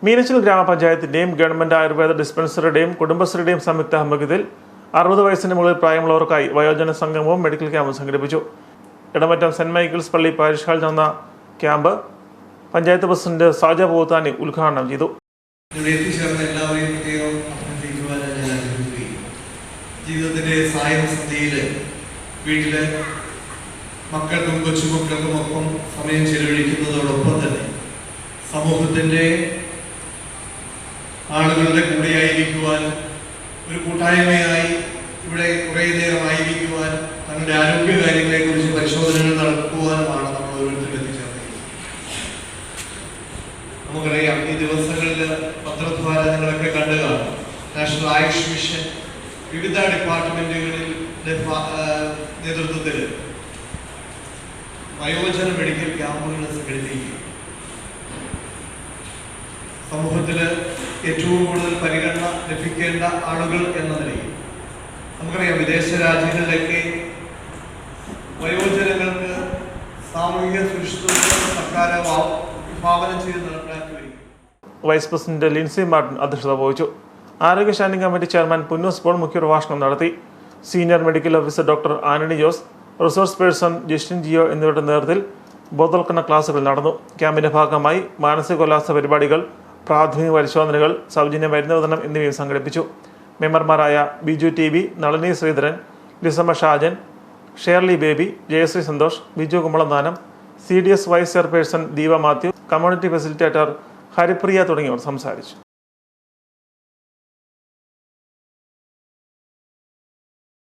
Meenachil ഗ്രാമപഞ്ചായത്തിന്റെയും government Ayurveda ഡിസ്പെൻസറിയുടെയും കുടുംബശ്രീയുടെയും സംയുക്ത ആഭിമുഖ്യത്തിൽ 60 വയസ്സിന് മുകളിൽ പ്രായമുള്ളവർക്കായി വയോജന സംഗമവും മെഡിക്കൽ ക്യാമ്പും സംഘടിപ്പിച്ചു. ഇടമറ്റം സെന്റ് മൈക്കിൾസ് പള്ളി പാരിഷ് ഹാളിൽ നടന്ന ക്യാമ്പ് പഞ്ചായത്ത് പ്രസിഡന്റ് സാജ പൂത്താനി ഉദ്ഘാടനം ചെയ്തു. ജീവിതത്തിന്റെ സായസന്ധിയില് വീട്ടിലെ മക്കൾക്കും കൊച്ചുമക്കൾക്കും ഒപ്പം സമയം ചെലവഴിക്കുന്നതോടൊപ്പം തന്നെ സമൂഹത്തിന്റെ ആളുകളുടെ കൂടെയായിരിക്കുവാൻ, ഒരു കൂട്ടായ്മയായി ഇവിടെ കുറേ നേരമായിരിക്കുവാൻ, തങ്ങളുടെ ആരോഗ്യ കാര്യങ്ങളെ കുറിച്ച് പരിശോധനകൾ നടത്തുവാനുമാണ് നമ്മൾ ഓരോരുത്തരും എത്തിച്ചേർന്നത്. നമുക്കറിയാം, ഈ ദിവസങ്ങളിൽ പത്രദ്വാരങ്ങളൊക്കെ കണ്ടു കാണും. നാഷണൽ ആയുഷ് മിഷൻ വിവിധ ഡിപ്പാർട്ട്മെന്റുകളുടെ നേതൃത്വത്തിൽ വയോജന മെഡിക്കൽ ക്യാമ്പുകൾ സംഘടിപ്പിക്കും. സമൂഹത്തില് ഏറ്റവും കൂടുതൽ പരിഗണന ലഭിക്കേണ്ട ആളുകൾ എന്ന നിലയിൽ നമുക്കറിയാം, വിദേശ രാജ്യങ്ങളിലൊക്കെ വയോജനങ്ങൾക്ക് സാമൂഹിക സുരക്ഷിതത്വം സർക്കാർ വിഭാവനം ചെയ്ത് നടപ്പിലാക്കി വരിക. വൈസ് പ്രസിഡന്റ് ലിൻസി മാർട്ടിൻ അധ്യക്ഷത വഹിച്ചു. ആരോഗ്യ standing committee chairman Punnoose Paul മുഖ്യപ്രഭാഷണം നടത്തി. Senior medical officer doctor Antony Jose, resource person Justin Jio എന്നിവരുടെ നേതൃത്വത്തിൽ ബോധവൽക്കരണ ക്ലാസുകൾ നടന്നു. ക്യാമ്പിന്റെ ഭാഗമായി മാനസികോല്ലാസ പരിപാടികൾ, പ്രാഥമിക പരിശോധനകൾ, സൗജന്യ മരുന്ന് വിതരണം എന്നിവയും സംഘടിപ്പിച്ചു. മെമ്പർമാരായ Biju T B, Nalini Sreedharan, Lissamma Shajan, Shirley Baby, Jayasree Santhosh, Biju Kumbalanthanam, CDS vice chairperson Deepa Mathew, community facilitator Haripriya തുടങ്ങിയവർ സംസാരിച്ചു.